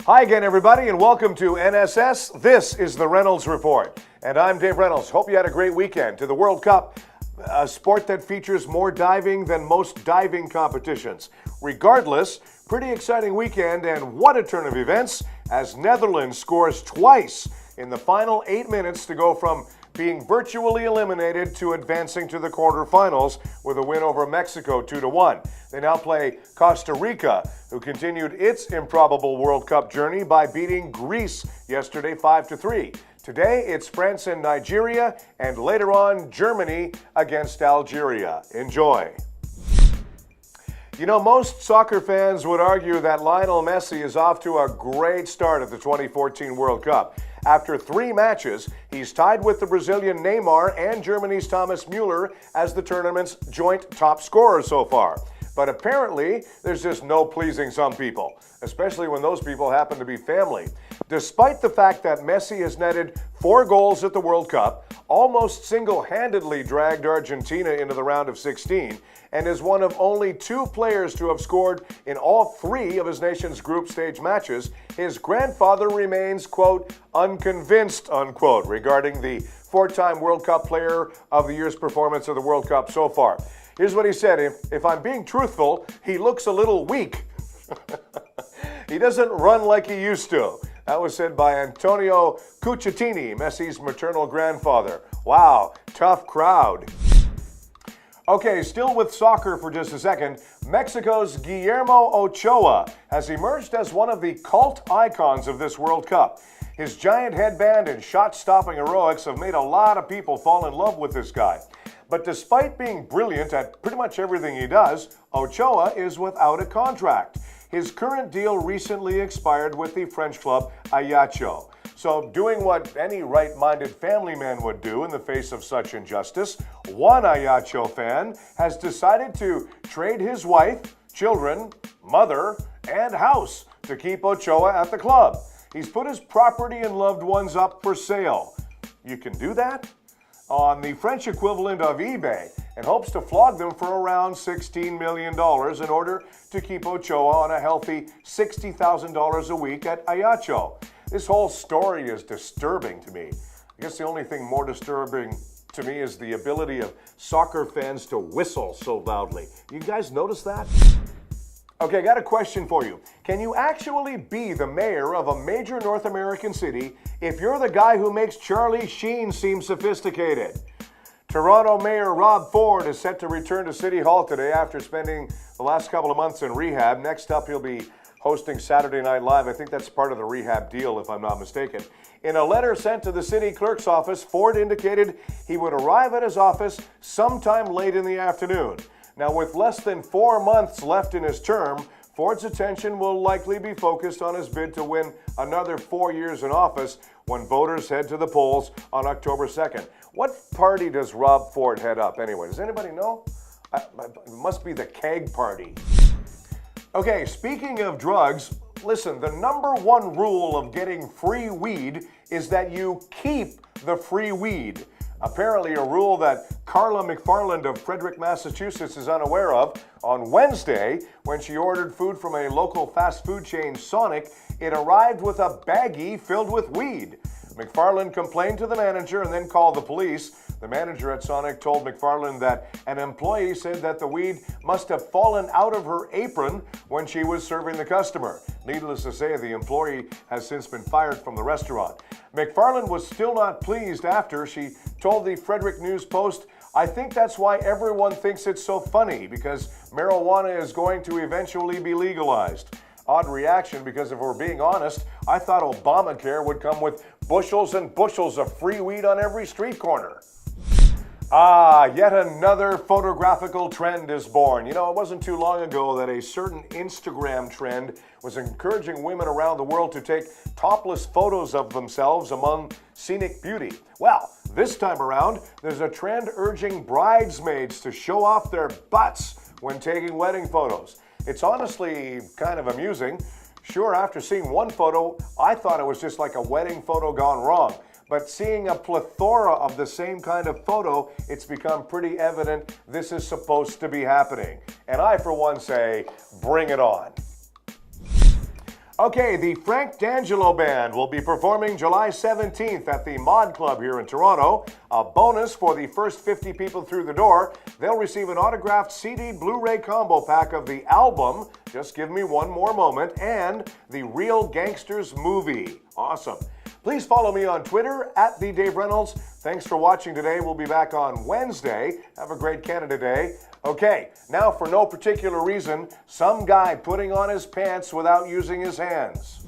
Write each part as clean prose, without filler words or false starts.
Hi again, everybody, and welcome to NSS. This is the Reynolds Report, and I'm Dave Reynolds. Hope you had a great weekend. To the World Cup, a sport that features more diving than most diving competitions. Regardless, pretty exciting weekend, and what a turn of events as Netherlands scores twice in the final 8 minutes to go from being virtually eliminated to advancing to the quarterfinals with a win over Mexico 2-1. They now play Costa Rica, who continued its improbable World Cup journey by beating Greece yesterday 5-3. Today, it's France and Nigeria, and later on, Germany against Algeria. Enjoy. You know, most soccer fans would argue that Lionel Messi is off to a great start at the 2014 World Cup. After 3 matches, he's tied with the Brazilian Neymar and Germany's Thomas Müller as the tournament's joint top scorer so far. But apparently, there's just no pleasing some people, especially when those people happen to be family. Despite the fact that Messi has netted 4 goals at the World Cup, almost single-handedly dragged Argentina into the round of 16, and is one of only 2 players to have scored in all 3 of his nation's group stage matches, his grandfather remains, quote, unconvinced, unquote, regarding the 4-time World Cup Player of the Year's performance of the World Cup so far. Here's what he said: if I'm being truthful, he looks a little weak. He doesn't run like he used to. That was said by Antonio Cuccittini, Messi's maternal grandfather. Wow, tough crowd. Okay, still with soccer for just a second, Mexico's Guillermo Ochoa has emerged as one of the cult icons of this World Cup. His giant headband and shot-stopping heroics have made a lot of people fall in love with this guy. But despite being brilliant at pretty much everything he does, Ochoa is without a contract. His current deal recently expired with the French club Ajaccio. So, doing what any right-minded family man would do in the face of such injustice, one Ajaccio fan has decided to trade his wife, children, mother, and house to keep Ochoa at the club. He's put his property and loved ones up for sale. You can do that? On the French equivalent of eBay, and hopes to flog them for around $16 million in order to keep Ochoa on a healthy $60,000 a week at Ajaccio. This whole story is disturbing to me. I guess the only thing more disturbing to me is the ability of soccer fans to whistle so loudly. You guys notice that? Okay, I got a question for you. Can you actually be the mayor of a major North American city if you're the guy who makes Charlie Sheen seem sophisticated? Toronto Mayor Rob Ford is set to return to City Hall today after spending the last couple of months in rehab. Next up, he'll be hosting Saturday Night Live. I think that's part of the rehab deal, if I'm not mistaken. In a letter sent to the city clerk's office, Ford indicated he would arrive at his office sometime late in the afternoon. Now, with less than 4 months left in his term, Ford's attention will likely be focused on his bid to win another 4 years in office when voters head to the polls on October 2nd. What party does Rob Ford head up anyway? Does anybody know? It must be the Keg Party. Okay, speaking of drugs, listen, the #1 rule of getting free weed is that you keep the free weed. Apparently a rule that Carla McFarland of Frederick, Massachusetts is unaware of. On Wednesday, when she ordered food from a local fast food chain, Sonic, it arrived with a baggie filled with weed. McFarland complained to the manager and then called the police. The manager at Sonic told McFarland that an employee said that the weed must have fallen out of her apron when she was serving the customer. Needless to say, the employee has since been fired from the restaurant. McFarland was still not pleased after she told the Frederick News Post, "I think that's why everyone thinks it's so funny, because marijuana is going to eventually be legalized." Odd reaction, because if we're being honest, I thought Obamacare would come with bushels and bushels of free weed on every street corner. Yet another photographical trend is born. You know, it wasn't too long ago that a certain Instagram trend was encouraging women around the world to take topless photos of themselves among scenic beauty. Well, this time around, there's a trend urging bridesmaids to show off their butts when taking wedding photos. It's honestly kind of amusing. Sure, after seeing one photo, I thought it was just like a wedding photo gone wrong. But seeing a plethora of the same kind of photo, it's become pretty evident this is supposed to be happening. And I, for one, say, bring it on. Okay, the Frank Dangelo Band will be performing July 17th at the Mod Club here in Toronto. A bonus for the first 50 people through the door. They'll receive an autographed CD Blu-ray combo pack of the album, Just Give Me One More Moment, and the Real Gangsters movie. Awesome. Please follow me on Twitter at the Dave Reynolds. Thanks for watching today. We'll be back on Wednesday. Have a great Canada Day. Okay, now for no particular reason, some guy putting on his pants without using his hands.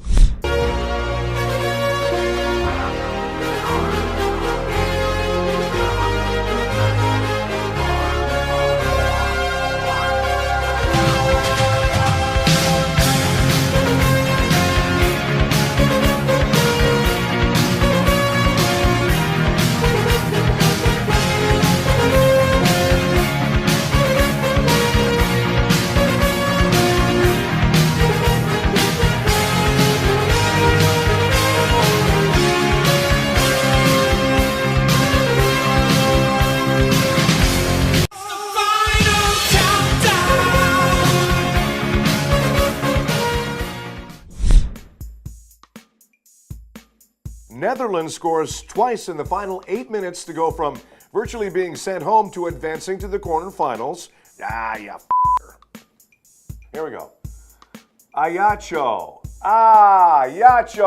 Netherlands scores twice in the final 8 minutes to go from virtually being sent home to advancing to the quarterfinals. Here we go. Ayacho. Ayacho.